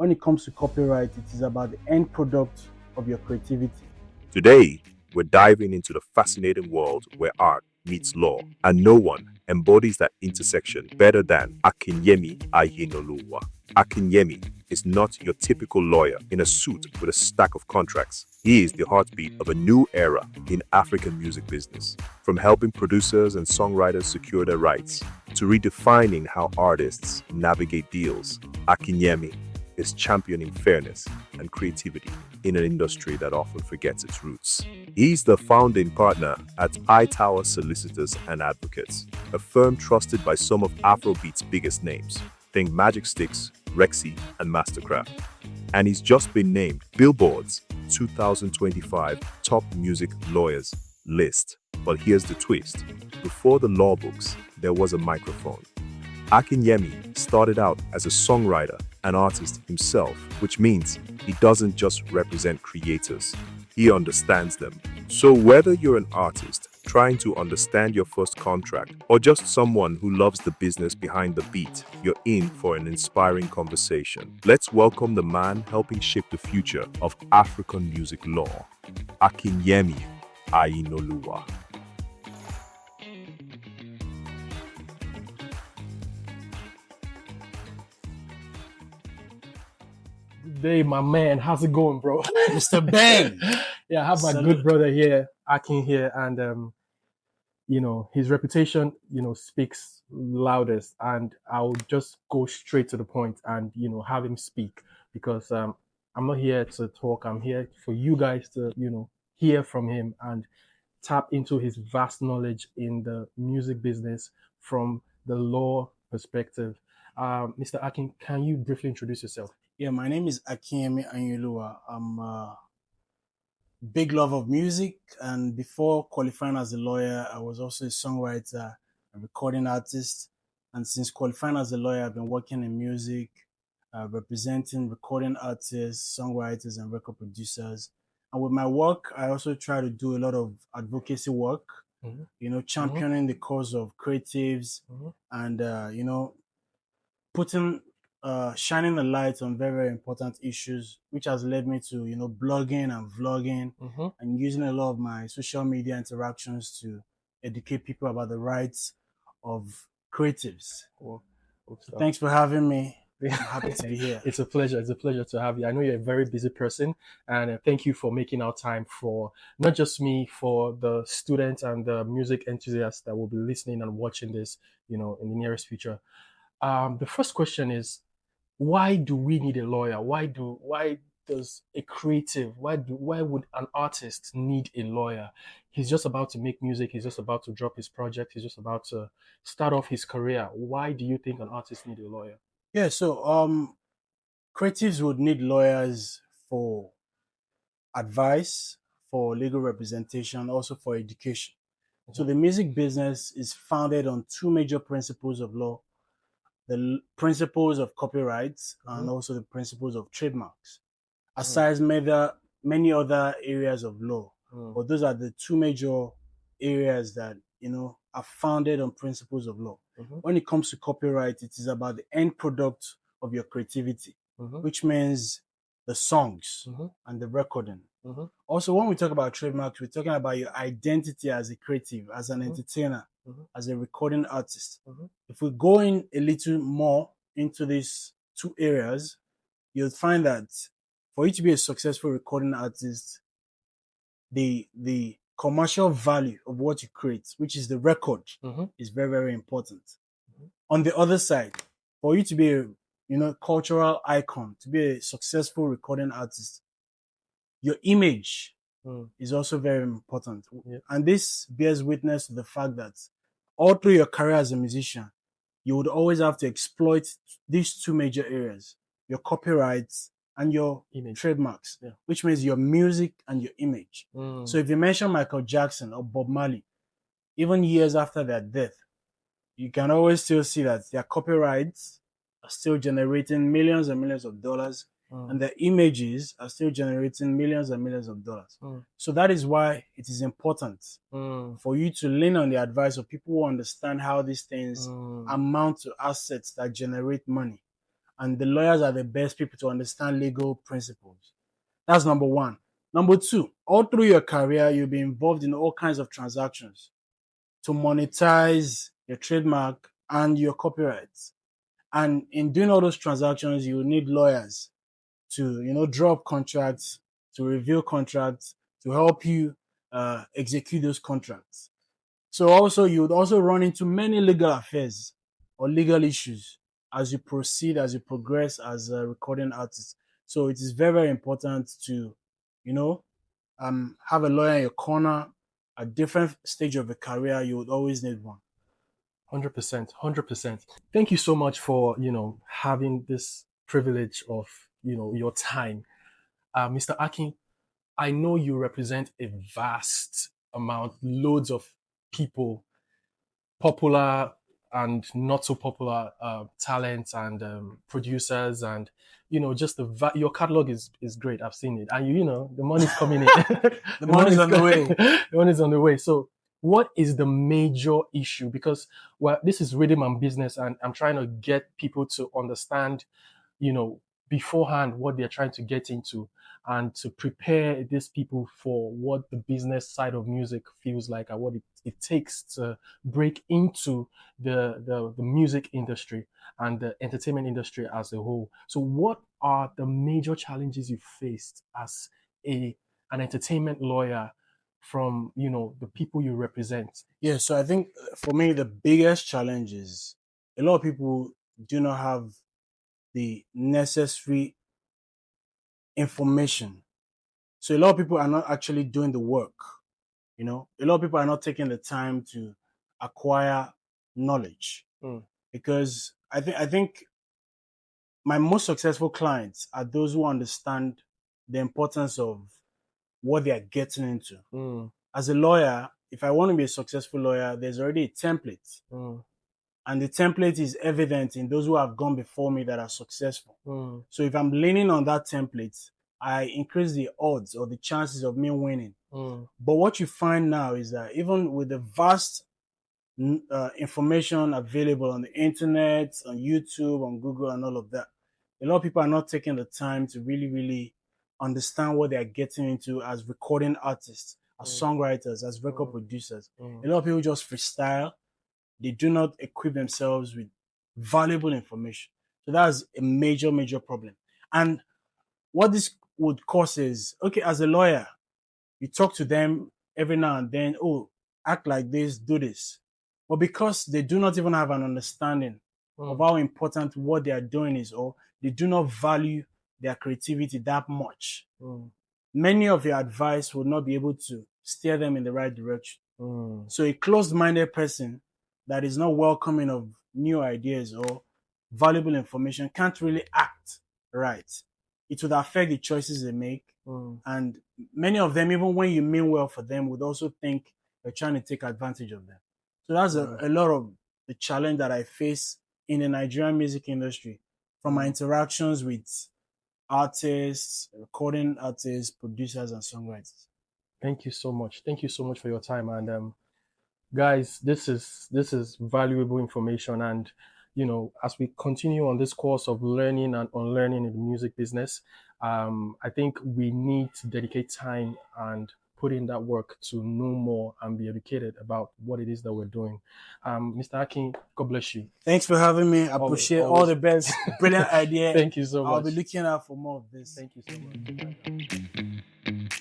when it comes to copyright, it is about the end product of your creativity. Today, we're diving into the fascinating world where art meets law, and no one embodies that intersection better than Akinyemi Ayinoluwa. Akinyemi is not your typical lawyer in a suit with a stack of contracts. He is the heartbeat of a new era in African music business. From helping producers and songwriters secure their rights to redefining how artists navigate deals, Akinyemi is championing fairness and creativity in an industry that often forgets its roots. He's the founding partner at iTower Solicitors and Advocates, a firm trusted by some of Afrobeat's biggest names. Think Magic Sticks, Rexy, and Mastercraft. And he's just been named Billboard's 2025 Top Music Lawyers list. But here's the twist. Before the law books, there was a microphone. Akinyemi started out as a songwriter and artist himself, which means he doesn't just represent creators, he understands them. So whether you're an artist trying to understand your first contract or just someone who loves the business behind the beat, you're in for an inspiring conversation. Let's welcome the man helping shape the future of African music law, Akinyemi Ayinoluwa. Good day, my man. How's it going, bro? Mr. Ben. Yeah, I have my Salute. good brother here, Akin here, and his reputation, speaks loudest. And I'll just go straight to the point and have him speak because I'm not here to talk. I'm here for you guys to hear from him and tap into his vast knowledge in the music business from the law perspective. Mr. Akin, can you briefly introduce yourself? Yeah, my name is Akinyemi Ayinoluwa. I'm a big love of music, and before qualifying as a lawyer, I was also a songwriter, a recording artist. And since qualifying as a lawyer, I've been working in music, representing recording artists, songwriters, and record producers. And with my work, I also try to do a lot of advocacy work, championing the cause of creatives and, putting shining a light on very, very important issues, which has led me to blogging and vlogging and using a lot of my social media interactions to educate people about the rights of creatives. Well, So thanks for having me. I'm happy to be here. It's a pleasure. It's a pleasure to have you. I know you're a very busy person, and thank you for making our time for not just me, for the students and the music enthusiasts that will be listening and watching this, in the nearest future. The first question is, why do we need a lawyer? Why does a creative, why would an artist need a lawyer? He's just about to make music, he's just about to drop his project, he's just about to start off his career. Why do you think an artist need a lawyer? Yeah, so creatives would need lawyers for advice, for legal representation, also for education. So the music business is founded on two major principles of law: the principles of copyrights and also the principles of trademarks, aside many other areas of law. But those are the two major areas that are founded on principles of law. When it comes to copyright, it is about the end product of your creativity, which means the songs and the recording. Also, when we talk about trademarks, we're talking about your identity as a creative, as an entertainer, as a recording artist. If we go in a little more into these two areas, you'll find that for you to be a successful recording artist, the commercial value of what you create, which is the record, is very, very important. On the other side, for you to be a cultural icon, to be a successful recording artist, your image is also very important. And this bears witness to the fact that all through your career as a musician, you would always have to exploit these two major areas: your copyrights and your trademarks, which means your music and your image. So if you mention Michael Jackson or Bob Marley, even years after their death, you can always still see that their copyrights are still generating millions and millions of dollars, and their images are still generating millions and millions of dollars. So that is why it is important for you to lean on the advice of people who understand how these things amount to assets that generate money. and the lawyers are the best people to understand legal principles. That's number one. Number two, all through your career, you'll be involved in all kinds of transactions to monetize your trademark and your copyrights. And in doing all those transactions, you need lawyers to, draw up contracts, to review contracts, to help you execute those contracts. So also, you would also run into many legal affairs or legal issues as you proceed, as you progress as a recording artist. So it is very, very important to, you know, have a lawyer in your corner. At different stage of a career, you would always need one. 100%, 100%. Thank you so much for, having this privilege of, your time. Mr. Akin, I know you represent a vast amount, loads of people, popular and not so popular talents and producers, and just your catalog is great. I've seen it, and the money's coming in. The money's on the way. The money's on the way. So, what is the major issue? Because this is rhythm and business, and I'm trying to get people to understand, beforehand what they're trying to get into, and to prepare these people for what the business side of music feels like and what it takes to break into the music industry and the entertainment industry as a whole. So what are the major challenges you faced as an entertainment lawyer from the people you represent? Yeah, so I think for me the biggest challenge is a lot of people do not have the necessary information. So a lot of people are not actually doing the work. A lot of people are not taking the time to acquire knowledge. Because I think my most successful clients are those who understand the importance of what they are getting into. As a lawyer, if I want to be a successful lawyer, there's already a template. And the template is evident in those who have gone before me that are successful. So if I'm leaning on that template, I increase the odds or the chances of me winning. But what you find now is that even with the vast information available on the internet, on YouTube, on Google, and all of that, a lot of people are not taking the time to really, really understand what they are getting into as recording artists, as songwriters, as record producers. A lot of people just freestyle. They do not equip themselves with valuable information. So that's a major, major problem. And what this would cause is, okay, as a lawyer, you talk to them every now and then, oh, act like this, do this. But because they do not even have an understanding of how important what they are doing is, or they do not value their creativity that much, many of your advice will not be able to steer them in the right direction. So a closed-minded person that is not welcoming of new ideas or valuable information can't really act right. It would affect the choices they make. And many of them, even when you mean well for them, would also think you're trying to take advantage of them. So that's a lot of the challenge that I face in the Nigerian music industry from my interactions with artists, recording artists, producers, and songwriters. Thank you so much. Thank you so much for your time. And guys, this is valuable information. And as we continue on this course of learning and unlearning in the music business, I think we need to dedicate time and put in that work to know more and be educated about what it is that we're doing. Mr. Akin, God bless you. Thanks for having me. I appreciate all the best. Brilliant idea. Thank you so much. I'll be looking out for more of this. Thank you so much.